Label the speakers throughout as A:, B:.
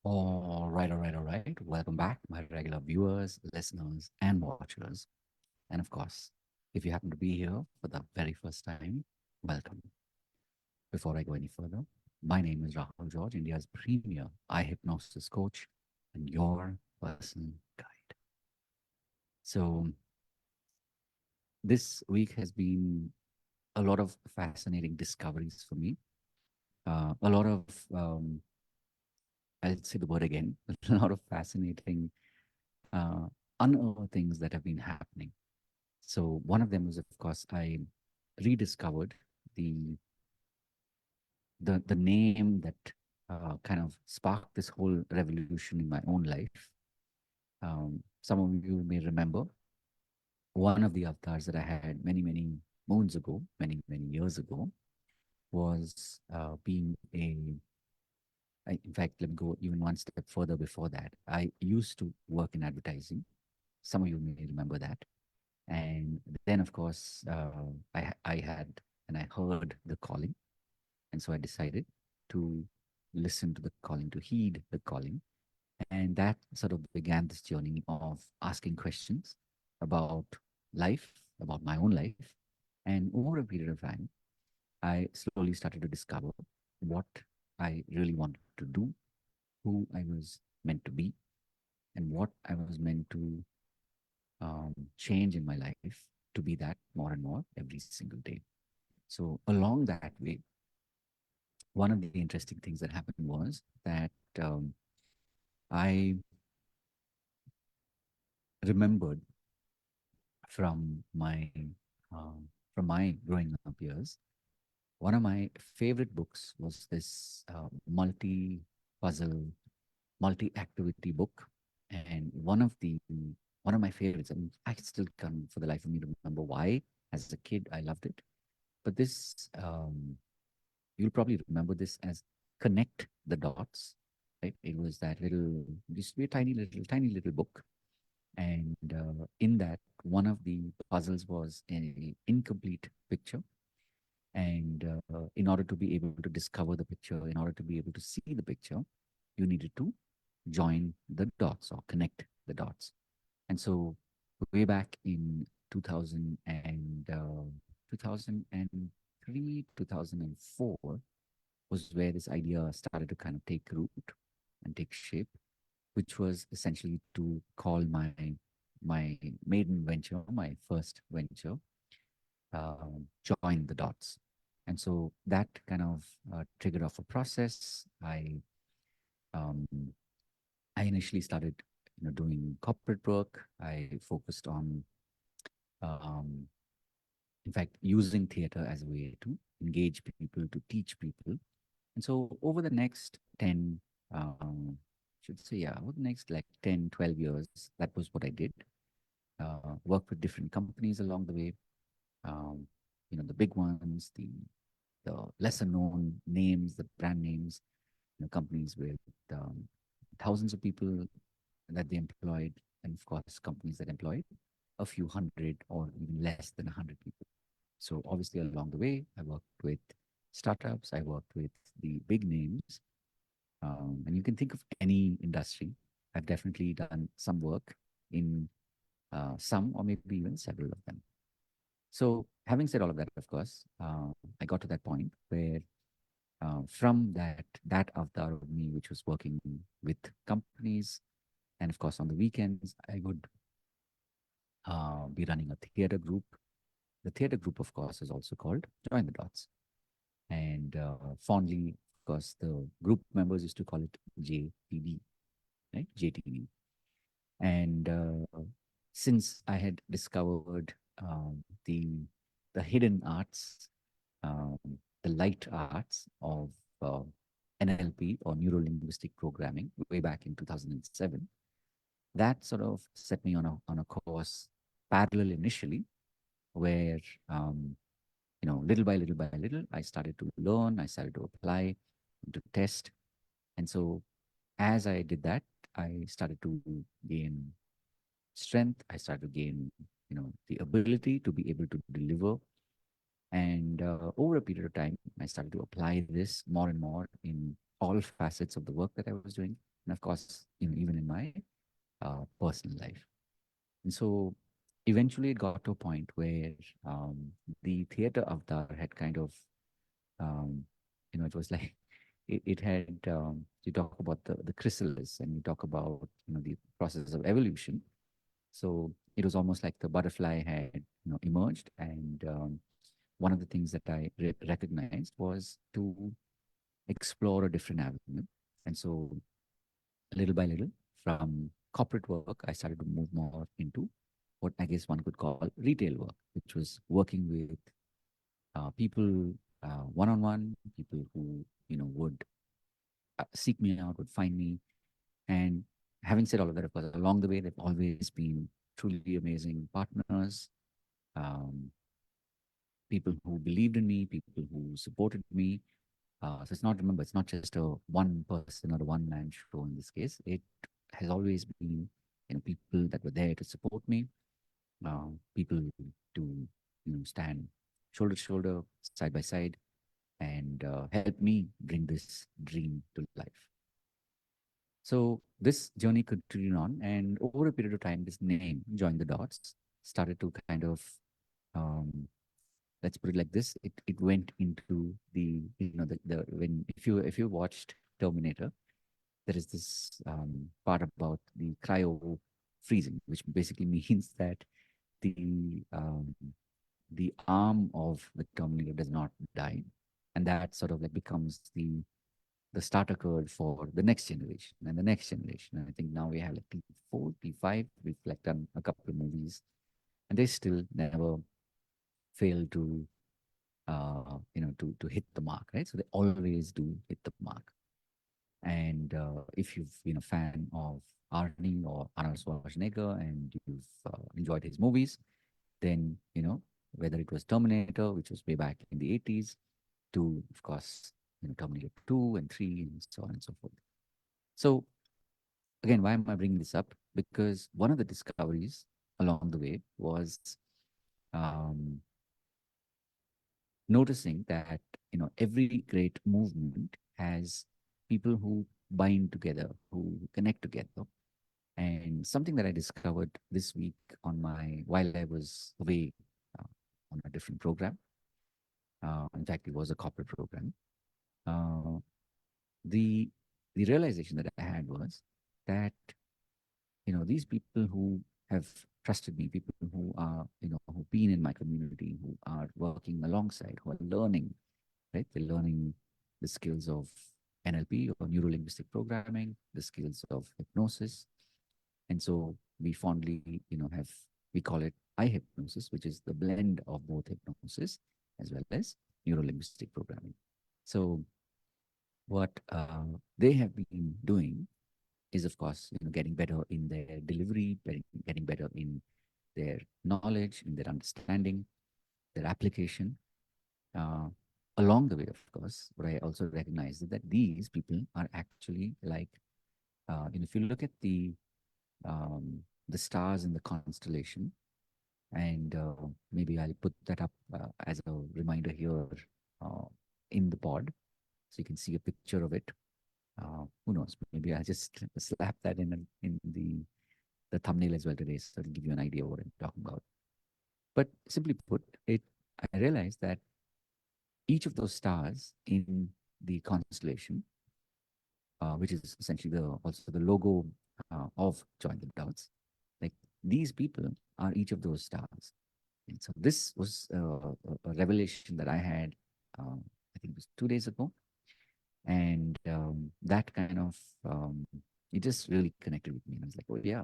A: All right. Welcome back, my regular viewers, listeners, and watchers. And of course, if you happen to be here for the very first time, welcome. Before I go any further, my name is Rahul George, India's premier eye hypnosis coach and your personal guide. So, this week has been a lot of fascinating discoveries for me. A lot of, I'll say the word again, a lot of fascinating, uh, unearthed things that have been happening. So one of them was, of course, I rediscovered the the name that kind of sparked this whole revolution in my own life. Some of you may remember one of the avatars that I had many moons ago, many years ago, was being in fact, let me go even one step further before that. I used to work in advertising. Some of you may remember that. And then, of course, I had and I heard the calling. And so I decided to listen to the calling, to heed the calling. And that sort of began this journey of asking questions about life, about my own life. And over a period of time, I slowly started to discover what I really wanted to do, who I was meant to be, and what I was meant to change in my life to be that more and more every single day. So, along that way, one of the interesting things that happened was that I remembered from my from my growing up years, one of my favorite books was this puzzle, multi-activity book, and one of my favorites. And I still can't, for the life of me, remember why. As a kid, I loved it. But this, you'll probably remember this as Connect the Dots. Right? It was that little, used to be a tiny little book. And in that, one of the puzzles was an incomplete picture. And in order to be able to discover the picture, in order to be able to see the picture, you needed to join the dots or connect the dots. And so, way back in 2000 and 2003, 2004 was where this idea started to kind of take root and take shape, which was essentially to call my maiden venture, my first venture, join the dots. And so that kind of triggered off a process. Um, I initially started, doing corporate work. I focused on, um, in fact, using theater as a way to engage people, to teach people. And so over the next 10, should say, yeah, over the next like 10, 12 years, that was what I did. Worked with different companies along the way. Um, the big ones, the lesser known names, the brand names, companies with thousands of people that they employed, and of course, companies that employed a few hundred or even less than 100 people. So obviously, along the way, I worked with startups, I worked with the big names, and you can think of any industry. I've definitely done some work in some or maybe even several of them. So, having said all of that, of course, I got to that point where, from that avatar of me, which was working with companies, and of course, on the weekends, I would be running a theater group. The theater group, of course, is also called Join the Dots, and fondly, of course, the group members used to call it JTD, right? JTD, and since I had discovered the hidden arts, um, the light arts of uh, NLP or neuro linguistic programming way back in 2007, that sort of set me on a course parallel initially, where little by little by little, I started to learn, I started to apply, to test, and so as I did that, I started to gain strength. I started to gain, the ability to be able to deliver. And over a period of time, I started to apply this more and more in all facets of the work that I was doing. and of course, even in my personal life. And so eventually it got to a point where the theater avatar had kind of, um, it was like, it had, you talk about the chrysalis and you talk about, the process of evolution. So it was almost like the butterfly had, emerged. And one of the things that I recognized was to explore a different avenue. And so little by little, from corporate work, I started to move more into what I guess one could call retail work, which was working with people one on one, people who would seek me out, would find me. And having said all of that, of course, along the way, they've always been truly amazing partners, um, people who believed in me, people who supported me. So it's not, remember, it's not just a one person or a one man show in this case. It has always been, people that were there to support me, people to, stand shoulder to shoulder, side by side, and help me bring this dream to life. So this journey continued on, and over a period of time, this name, Join the Dots, started to kind of, um, let's put it like this: it went into the when if you watched Terminator, there is this part about the cryo freezing, which basically means that the um, the arm of the Terminator does not die, and that sort of like becomes the starter code for the next generation and the next generation. And I think now we have like P4, P5. We've like done a couple of movies, and they still never fail to to hit the mark, right? So they always do hit the mark. And if you've been a fan of Arnie or Arnold Schwarzenegger and you've enjoyed his movies, then whether it was Terminator, which was way back in the 80s, to of course Terminator 2 and 3 and so on and so forth. So again, why am I bringing this up? Because one of the discoveries along the way was um, noticing that every great movement has people who bind together, who connect together. And something that I discovered this week on my while I was away uh, on a different program. In fact, it was a corporate program. Uh, the the realization that I had was that these people who have trusted me, people who are who've been in my community, who are working alongside, who are learning, right? They're learning the skills of NLP or neuro linguistic programming, the skills of hypnosis. And so we fondly have, we call it eye hypnosis, which is the blend of both hypnosis as well as neuro linguistic programming. So what they have been doing is, of course, getting better in their delivery, getting better in their knowledge, in their understanding, their application. Uh, Along the way, of course, what I also recognize is that these people are actually like, if you look at the stars in the constellation, and maybe I'll put that up as a reminder here uh, in the pod, so you can see a picture of it. Who knows? Maybe I'll just slap that in the thumbnail as well today, so it'll give you an idea of what I'm talking about. But simply put, I realized that each of those stars in the constellation, which is essentially also the logo of Join the Dots, like these people are each of those stars. And so this was a revelation that I had, I think it was 2 days ago, and that kind of it just really connected with me. And I was like, oh yeah,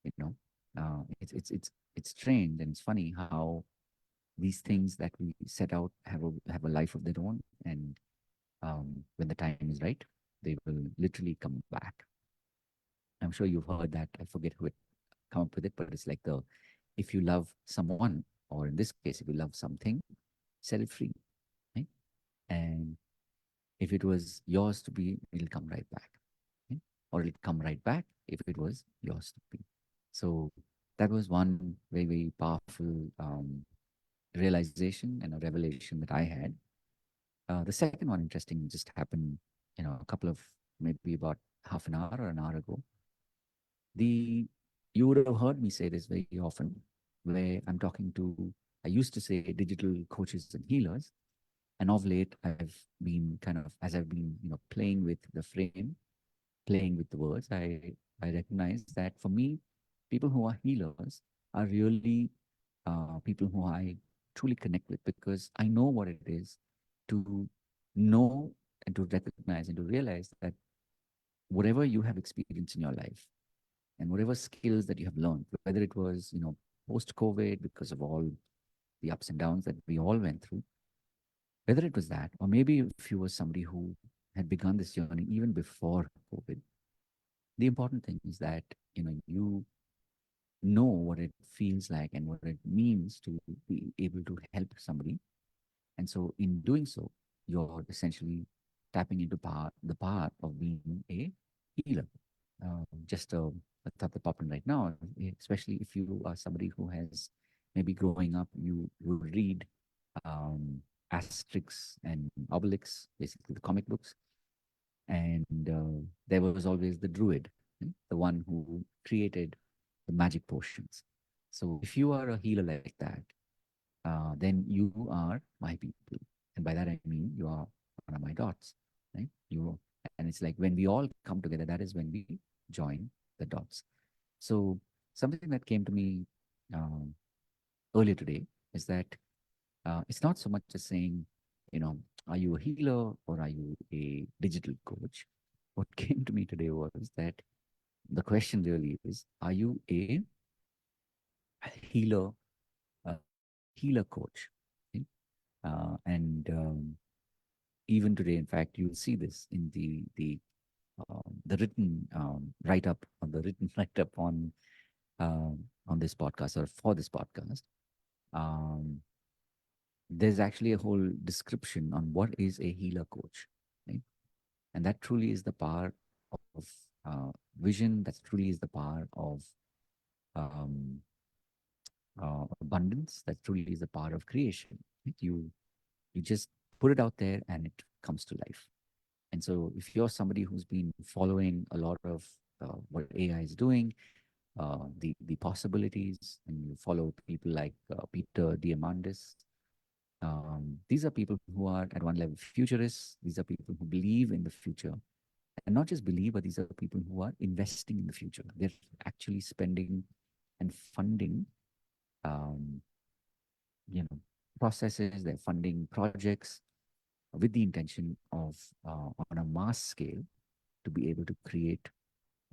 A: you know, it's strange and it's funny how these things that we set out have a life of their own, and when the time is right, they will literally come back. I'm sure you've heard that. I forget who it come up with it, but it's like the if you love someone, or in this case, if you love something, set it free, right? And if it was yours to be, it'll come right back, right? Or it'll come right back if it was yours to be. So that was one very, very powerful realization and a revelation that I had. The second one, interesting, just happened, a couple of maybe about half an hour or an hour ago, the you would have heard me say this very often, where I'm talking to, I used to say digital coaches and healers, and of late I've been kind of, as I've been, playing with the frame, playing with the words, I recognize that for me, people who are healers are really people who I truly connect with, because I know what it is to know and to recognize and to realize that whatever you have experienced in your life and whatever skills that you have learned, whether it was, post COVID because of all the ups and downs that we all went through, whether it was that, or maybe if you were somebody who had begun this journey even before COVID, the important thing is that, you know what it feels like and what it means to be able to help somebody. And so in doing so, you're essentially tapping into the power of being a healer. Just a thought that popped in right now, especially if you are somebody who has maybe growing up, you would read um, Asterix and Obelix, basically the comic books. And there was always the druid, the one who created the magic potions. So if you are a healer like that, then you are my people. And by that I mean you are one of my dots, right? And it's like when we all come together, that is when we join the dots. So something that came to me um, earlier today is that it's not so much as saying, are you a healer or are you a digital coach? What came to me today was that the question really is, are you a healer, healer coach? Okay? And even today, in fact, you'll see this in the written write up, on the written write up on this podcast or for this podcast. Um, there's actually a whole description on what is a healer coach, right? And that truly is the power of vision. That truly is the power of um, abundance. That truly is the power of creation. Right? You just put it out there and it comes to life. And so, if you're somebody who's been following a lot of what AI is doing, the possibilities, and you follow people like Peter Diamandis, these are people who are at one level futurists. These are people who believe in the future, and not just believe, but these are people who are investing in the future. They're actually spending and funding, um, you know, processes. They're funding projects with the intention of, on a mass scale, to be able to create,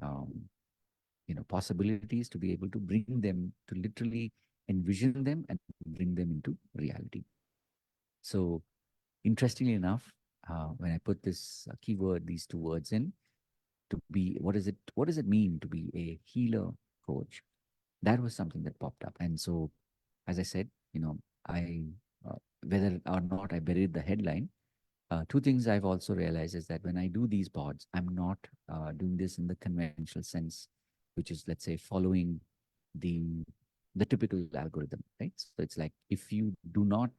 A: um, possibilities, to be able to bring them, to literally envision them and bring them into reality. So, interestingly enough, when I put this keyword, these two words in, to be, what does it mean to be a healer coach? That was something that popped up. And so, as I said, I, uh, whether or not I buried the headline, two things I've also realized is that when I do these pods, I'm not doing this in the conventional sense, which is, let's say, following the the typical algorithm, right? So it's like, if you do not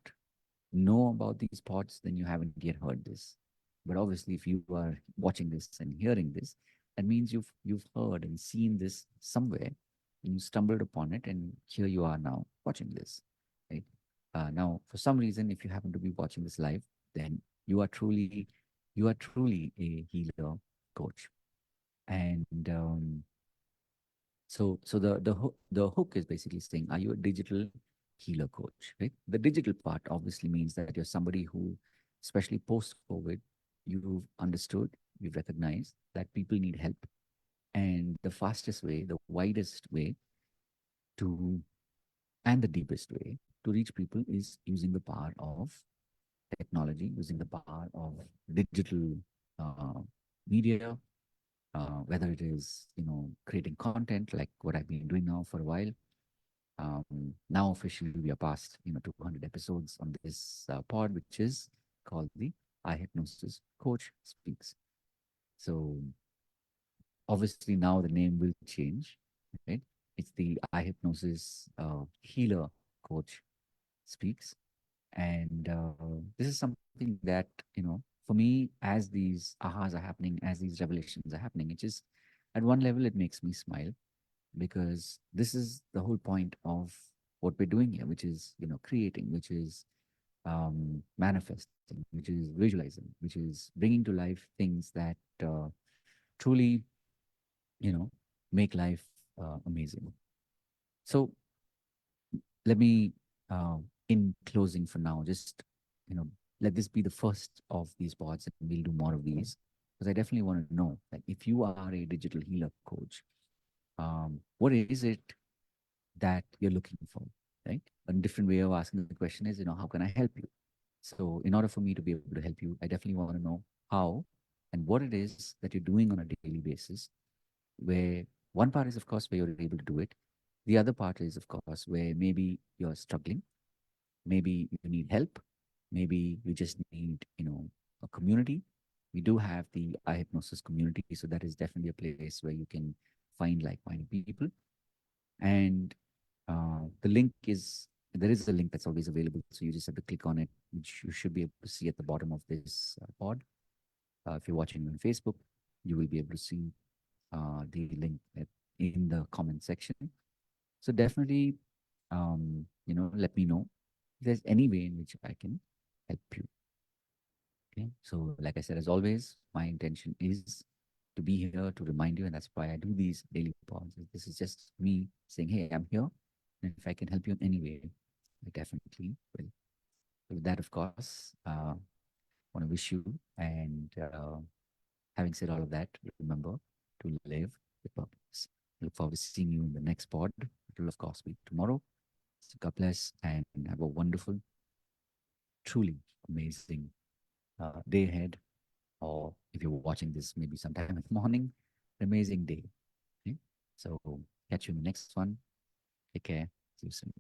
A: know about these pods, then you haven't yet heard this. But obviously, if you are watching this and hearing this, that means you've heard and seen this somewhere, and you stumbled upon it, and here you are now watching this, right? Now, for some reason, if you happen to be watching this live, then you are truly you are truly a healer coach. And so the hook is basically saying, are you a digital healer coach? Right. The digital part obviously means that you're somebody who, especially post COVID, you've understood, you've recognized that people need help, and the fastest way, the widest way to, and the deepest way to reach people is using the power of technology, using the power of digital uh, media, whether it is, creating content like what I've been doing now for a while. Now officially we are past, 200 episodes on this pod, which is called the I Hypnosis Coach Speaks. So obviously now the name will change, right? It's the I Hypnosis Healer Coach Speaks. And this is something that, for me, as these ahas are happening, as these revelations are happening, it just, at one level, it makes me smile, because this is the whole point of what we're doing here, which is, creating, which is manifesting, which is visualizing, which is bringing to life things that truly, you know, make life amazing. So let me, in closing for now, just, you know, let this be the first of these pods, and we'll do more of these, because I definitely want to know, like, if you are a digital healer coach, what is it that you're looking for, right? A different way of asking the question is, how can I help you? So, in order for me to be able to help you, I definitely want to know how and what it is that you're doing on a daily basis. Where one part is, of course, where you're able to do it. The other part is, of course, where maybe you're struggling, maybe you need help, maybe you just need, a community. We do have the eye hypnosis community, so that is definitely a place where you can find like-minded people. And the link is there is a link that's always available, so you just have to click on it, which you should be able to see at the bottom of this pod. If you're watching on Facebook, you will be able to see the link in the comment section. So definitely, let me know if there's any way in which I can help you. Okay. So, like I said, as always, my intention is to be here to remind you, and that's why I do these daily pods. This is just me saying, "Hey, I'm here, and if I can help you in any way, I definitely will." So with that, of course, want to wish you, and having said all of that, remember to live with purpose. I look forward to seeing you in the next pod. It will, of course, be tomorrow. So God bless, and have a wonderful, truly amazing day ahead. Or if you're watching this maybe sometime in the morning, an amazing day. Okay? So catch you in the next one. Take care. See you soon.